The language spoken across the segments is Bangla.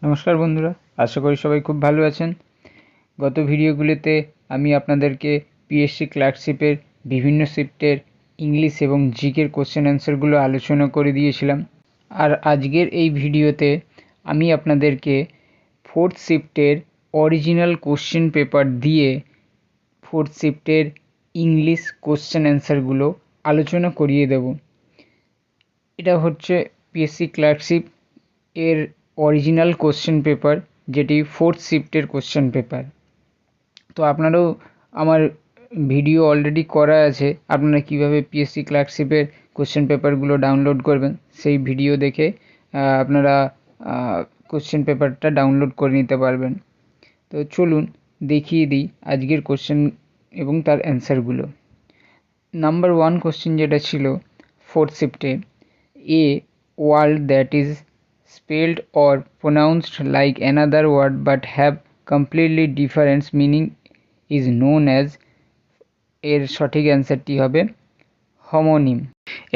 নমস্কার বন্ধুরা, আশা করি সবাই খুব ভালো আছেন। গত ভিডিওগুলিতে আমি আপনাদেরকে পিএসসি ক্লার্কশিপের বিভিন্ন শিফটের ইংলিশ এবং জিকের কোশ্চেন অ্যান্সারগুলো আলোচনা করে দিয়েছিলাম। আর আজকের এই ভিডিওতে আমি আপনাদেরকে ফোর্থ শিফটের অরিজিনাল কোশ্চেন পেপার দিয়ে ফোর্থ শিফটের ইংলিশ কোশ্চেন অ্যান্সারগুলো আলোচনা করিয়ে দেব। এটা হচ্ছে পিএসসি ক্লার্কশিপ এর অরিজিনাল কোশ্চেন পেপার, যেটি ফোর্থ শিফটের কোশ্চেন পেপার। তো আপনারাও আমার ভিডিও অলরেডি করা আছে, আপনারা কিভাবে পিএসসি ক্লার্কশিপের কোশ্চেন পেপারগুলো ডাউনলোড করবেন সেই ভিডিও দেখে আপনারা কোশ্চেন পেপারটা ডাউনলোড করে নিতে পারবেন। তো চলুন দেখিয়ে দিই আজকের কোশ্চেন এবং তার অ্যান্সারগুলো। নাম্বার 1 কোশ্চেন যেটা ছিল ফোর্থ শিফটে, a word that is spelled or pronounced like another word but have completely different meaning is known as, এর সঠিক অ্যান্সারটি হবে হোমোনিম।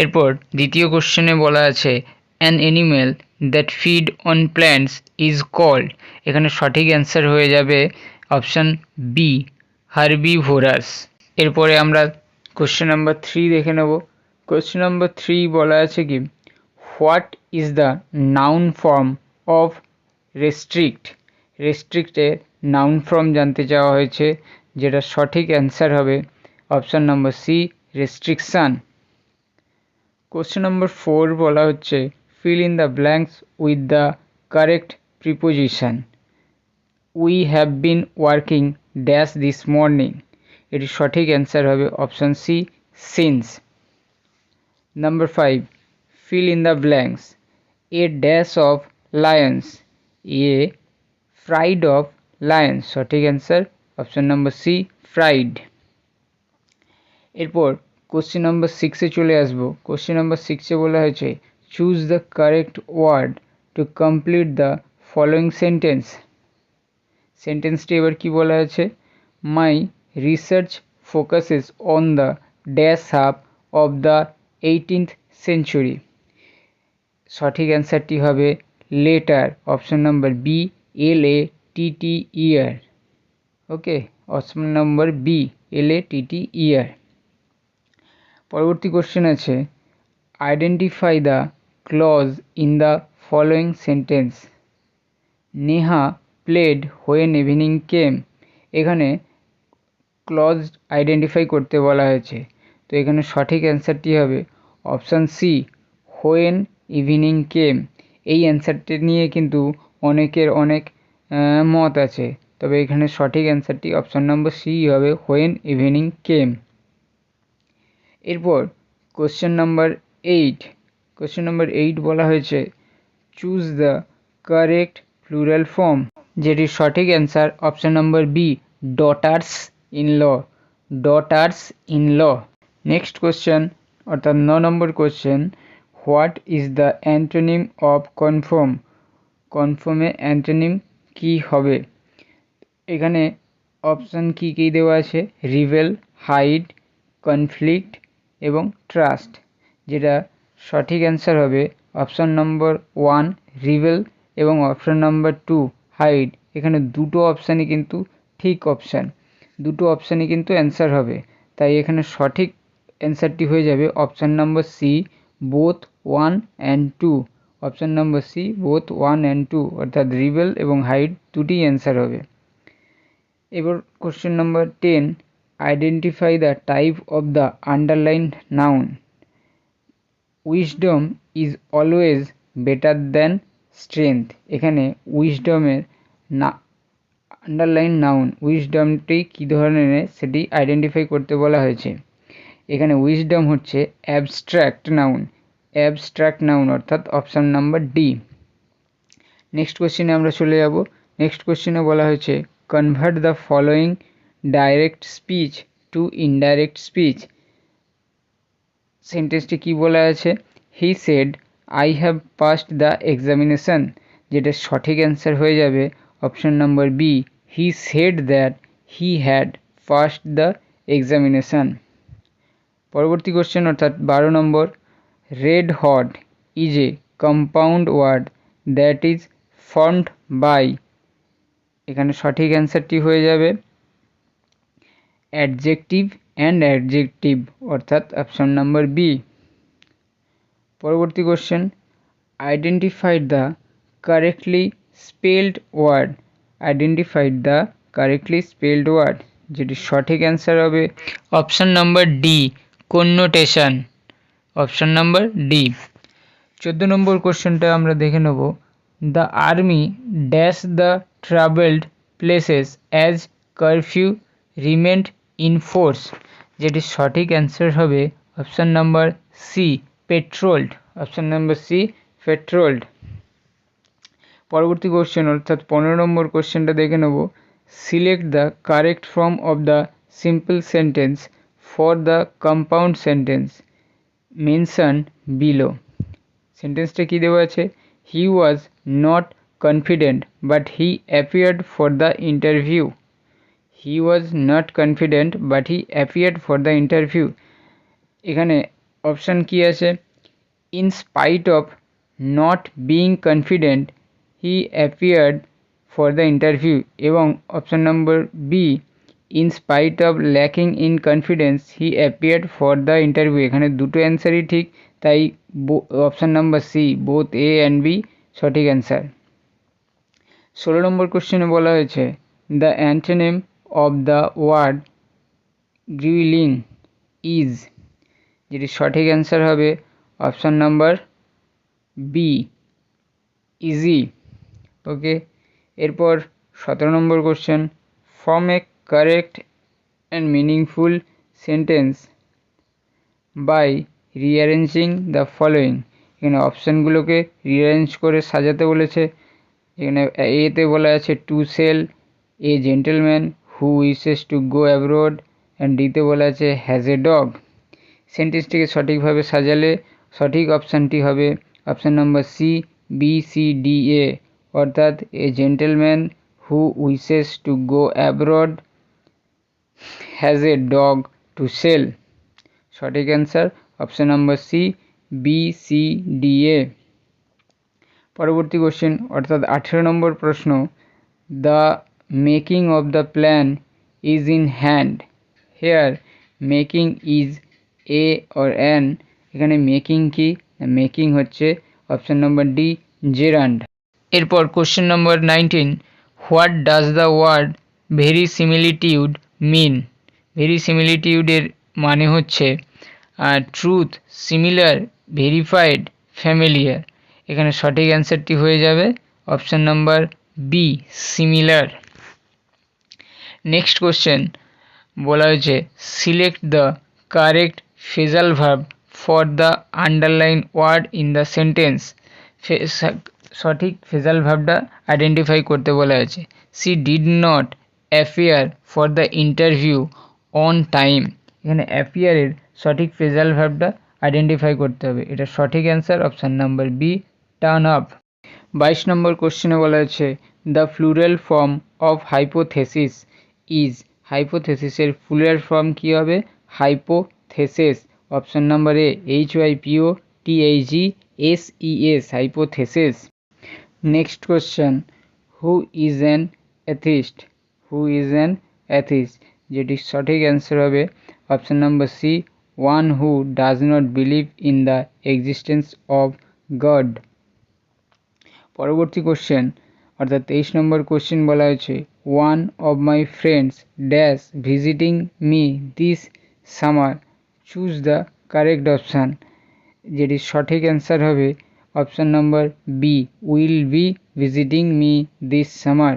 এরপর দ্বিতীয় কোশ্চেনে বলা আছে an animal that feed on plants is called, এখানে সঠিক অ্যান্সার হয়ে যাবে অপশান বি, হার্বিভোরাস। এরপরে আমরা কোশ্চেন নাম্বার 3 দেখে নেব। কোশ্চেন নাম্বার 3 বলা আছে কি, what is the noun form of restrict, রেস্ট্রিক্টের নাউন ফর্ম জানতে চাওয়া হয়েছে, যেটা সঠিক অ্যান্সার হবে অপশান নম্বর সি, রেস্ট্রিকশান। কোশ্চেন নম্বর 4 বলা হচ্ছে fill in the blanks with the correct preposition, we have been working dash this morning, এটি সঠিক অ্যান্সার হবে option C, since. Number 5, fill in the blanks, a dash of lions, a fried of lions, সঠিক অ্যান্সার অপশান নম্বর সি, ফ্রাইড। এরপর কোশ্চেন নম্বর 6-এ চলে আসবো। কোশ্চেন নম্বর 6-এ বলা হয়েছে choose the correct word to complete the following sentence. সেন্টেন্সটি এবার কি বলা আছে, my research focuses on the dash half of the 18th century, সঠিক অ্যান্সারটি হবে letter, option number B, LATT year. Okay, option number B, LATT year. পরবর্তী কোশ্চেন আছে identify the clause in the following sentence, Neha played when evening কেম, এখানে ক্লজ আইডেন্টিফাই করতে বলা হয়েছে। তো এখানে সঠিক অ্যান্সারটি হবে অপশান সি, হোয়েন ইভিনিং কেম। এই অ্যান্সারটি নিয়ে কিন্তু অনেকের অনেক মত আছে, তবে এখানে সঠিক অ্যান্সারটি অপশান নম্বর সি হবে, হোয়েন ইভিনিং কেম। এরপর কোশ্চেন নাম্বার 8, কোশ্চেন নাম্বার 8 বলা হয়েছে choose the correct plural form, যেটির সঠিক অ্যান্সার অপশান নম্বর B, daughters in law, daughters in law. Next question অর্থাৎ 9 নম্বর question, what is the antonym of confirm, কনফার্মের অ্যান্টোনিম কী হবে? এখানে অপশান কী কী দেওয়া আছে, রিভেল, হাইড, কনফ্লিক্ট এবং ট্রাস্ট, যেটা সঠিক অ্যান্সার হবে অপশান নম্বর 1, রিভেল, এবং অপশান নম্বর 2, হাইড। এখানে দুটো অপশানই কিন্তু ঠিক অপশান, দুটো অপশানই কিন্তু অ্যান্সার হবে, তাই এখানে সঠিক অ্যান্সারটি হয়ে যাবে option number C, both 1 and 2, option number C, both 1 and 2, অর্থাৎ রিভেল এবং হাইড দুটি অ্যান্সার হবে। এবার question number 10, identify the type of the underlined noun, wisdom is always better than strength, এখানে উইজডমের না আন্ডারলাইন নাউন, উইজডমটি কী ধরনের সেটি আইডেন্টিফাই করতে বলা হয়েছে। এখানে উইজডম হচ্ছে অ্যাবস্ট্র্যাক্ট নাউন, অ্যাবস্ট্র্যাক্ট নাউন, অর্থাৎ অপশান নাম্বার ডি। নেক্সট কোশ্চেনে আমরা চলে যাব। নেক্সট কোশ্চেনে বলা হয়েছে convert the following direct speech to indirect speech, সেন্টেন্সটি কী বলা আছে, he said I have passed the examination, যেটা সঠিক অ্যান্সার হয়ে যাবে অপশান নম্বর B, he said that he had passed the examination. পরবর্তী কোশ্চেন অর্থাৎ 12 নম্বর, red hot is a compound word that is formed by, এখানে সঠিক অ্যান্সারটি হয়ে যাবে অ্যাডজেক্টিভ অ্যান্ড অ্যাডজেক্টিভ, অর্থাৎ অপশন নাম্বার বি। পরবর্তী question, identify the correctly spelled word, identify the correctly spelled word, যেটি সঠিক অ্যান্সার হবে option number D, connotation, option number D. 14 নম্বর কোশ্চেনটা আমরা দেখে নেব, the army dash the travelled places as curfew remained in force, যেটি সঠিক অ্যান্সার হবে option number C, patrolled, option number C, patrolled. পরবর্তী কোশ্চেন অর্থাৎ 15 নম্বর কোশ্চেনটা দেখে নেব, select the correct form of the simple sentence for the compound sentence mentioned below. সেন্টেন্সটা কী দেওয়া আছে, he was not confident but he appeared for the interview, he was not confident but he appeared for the interview. এখানে অপশান কি আছে, in spite of not being confident he appeared for the interview, এবং অপশান নম্বর B, in spite of lacking in confidence he appeared for the interview. এখানে দুটো অ্যান্সারই ঠিক, তাই option number C, both A and B সঠিক অ্যান্সার। 16 নম্বর কোশ্চেনে বলা হয়েছে, the antonym of the word gruelling is, যেটি সঠিক অ্যান্সার হবে option number B, easy. Okay, এরপর 17 নম্বর question, form a correct and meaningful sentence by rearranging the following. এখানে অপশানগুলোকে রিঅ্যারেঞ্জ করে সাজাতে বলেছে। এখানে এতে বলা আছে to sell a gentleman who wishes to go abroad, and ডিতে বলা আছে হ্যাজ এ ডগ। সেন্টেন্সটিকে সঠিকভাবে সাজালে সঠিক অপশানটি হবে option number C, B C D A, অর্থাৎ a gentleman who wishes to go abroad has a dog to sell, সঠিক answer option number C, B C D A. পরবর্তী কোশ্চেন অর্থাৎ 18 নম্বর প্রশ্ন, the making of the plan is in hand, here making is a or an. এখানে মেকিং কি, মেকিং হচ্ছে অপশান নম্বর ডি, জেরান্ড। এরপর question number 19, what does the word ভেরিসিমিলিটিউড মিন, ভেরিসিমিলিটিউডের মানে হচ্ছে ট্রুথ, সিমিলার, ভেরিফাইড, ফ্যামিলিয়ার। এখানে সঠিক অ্যান্সারটি হয়ে যাবে option number B, similar. Next question বলা হয়েছে, select the correct phrasal verb for the underline word in the sentence, সঠিক ফ্রেজাল ভার্বটা আইডেন্টিফাই করতে বলা হয়েছে। She did not appear for the interview on time, এখানে অ্যাপিয়ারের সঠিক ফ্রেজাল ভার্বটা আইডেন্টিফাই করতে হবে। এটা সঠিক answer option number B, turn up. 22 নম্বর কোশ্চেনে বলা হয়েছে, the plural form of hypothesis is, হাইপোথেসিসের প্লুরাল ফর্ম কী হবে, hypothesis, option number A, HYPOTHESES, hypothesis. Next question, who is an atheist, who is an atheist, যেটি সঠিক অ্যান্সার হবে option number C, one who does not believe in the existence of God. পরবর্তী কোশ্চেন অর্থাৎ 23 নম্বর কোশ্চেন বলা হয়েছে, one of my friends dash visiting me this summer, choose the correct option, যেটি সঠিক অ্যান্সার হবে option number B, will be visiting me this summer.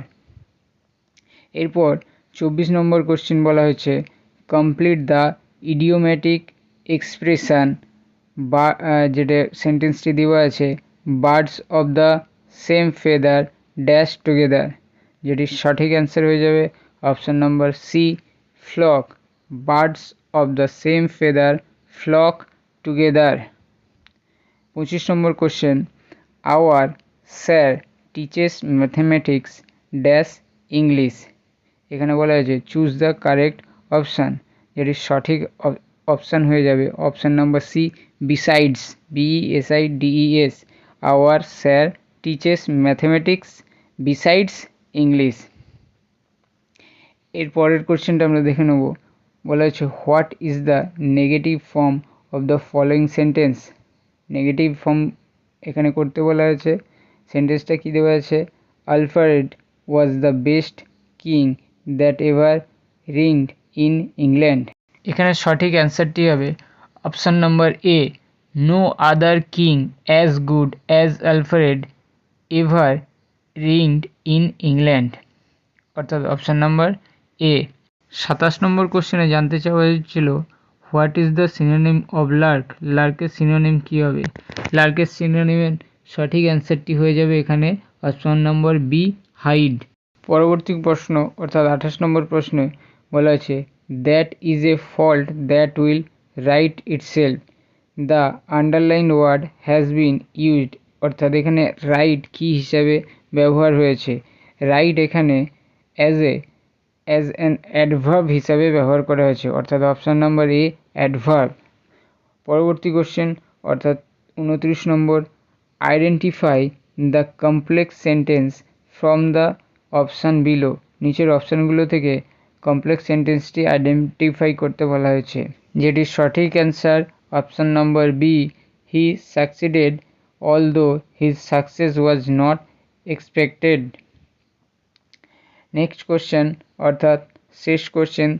এরপর 24 নম্বর কোশ্চেন বলা হয়েছে, কমপ্লিট দ্য ইডিওম্যাটিক এক্সপ্রেশন, বা যেটা সেন্টেন্সটি দেওয়া আছে, birds of the same feather dash together, যেটির সঠিক অ্যান্সার হয়ে যাবে option number C, flock, birds of the same feather flock together. 25 number question, our sir teaches mathematics dash English, এখানে বলা হয়েছে চুজ দ্য কারেক্ট অপশান, যেটির সঠিক অপশান হয়ে যাবে option number C, besides, BESIDES, our sir teaches mathematics besides English. এর পরের কোশ্চেনটা আমরা দেখে নেব। বলা হচ্ছে what is the negative form of the following sentence. Negative form এখানে করতে বলা হয়েছে। সেন্টেন্সটা কী দেওয়া আছে? Alfred was the best king that ever ringed in England. এখানে সঠিক অ্যান্সারটি হবে option number A, no other king as good as Alfred ever ringed in England, অর্থাৎ অপশান নম্বর এ। 27 নম্বর কোশ্চেনে জানতে চাওয়া হয়েছিল what is the synonym of lark. লার্কের সিনোনিম কী হবে? লার্কের সিনোনিমের সঠিক অ্যান্সারটি হয়ে যাবে এখানে অপশন নম্বর বি, হাইড। পরবর্তী প্রশ্ন অর্থাৎ 28 নম্বর প্রশ্নে বলা আছে that is a fault that will right itself, the underline word has been used, অর্থাৎ এখানে রাইট কী হিসাবে ব্যবহার হয়েছে? রাইট এখানে অ্যাজ অ্যান অ্যাডভার্ব হিসাবে ব্যবহার করা হয়েছে, অর্থাৎ অপশান নম্বর এ, অ্যাডভার্ব। পরবর্তী কোশ্চেন অর্থাৎ 29 নম্বর, identify the complex sentence from the option below. নিচের অপশানগুলো থেকে কমপ্লেক্স সেন্টেন্সটি আইডেন্টিফাই করতে বলা হয়েছে, যেটির সঠিক অ্যান্সার অপশান নম্বর B, he succeeded although his success was not expected. Next question অর্থাৎ শেষ question,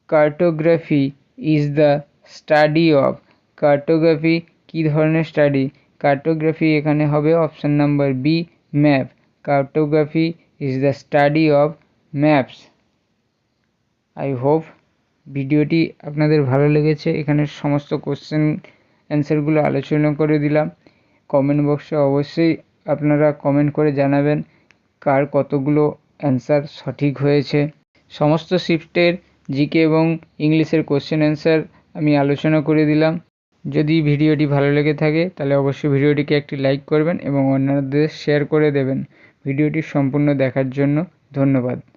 cartography is the study of. Cartography কী ধরনের স্টাডি? কার্টোগ্রাফি এখানে হবে option number B, map. Cartography is the study of maps. I hope ভিডিওটি আপনাদের ভালো লেগেছে। এখানে সমস্ত কোশ্চেন অ্যান্সারগুলো আলোচনা করে দিলাম। কমেন্ট বক্সে অবশ্যই আপনারা কমেন্ট করে জানাবেন কার কতগুলো অ্যান্সার সঠিক হয়েছে। সমস্ত শিফটের জিকে এবং ইংলিশের কোশ্চেন অ্যান্সার আমি আলোচনা করে দিলাম। যদি ভিডিওটি ভালো লেগে থাকে তাহলে অবশ্যই ভিডিওটিকে একটি লাইক করবেন এবং অন্যদের শেয়ার করে দেবেন। ভিডিওটি সম্পূর্ণ দেখার জন্য ধন্যবাদ।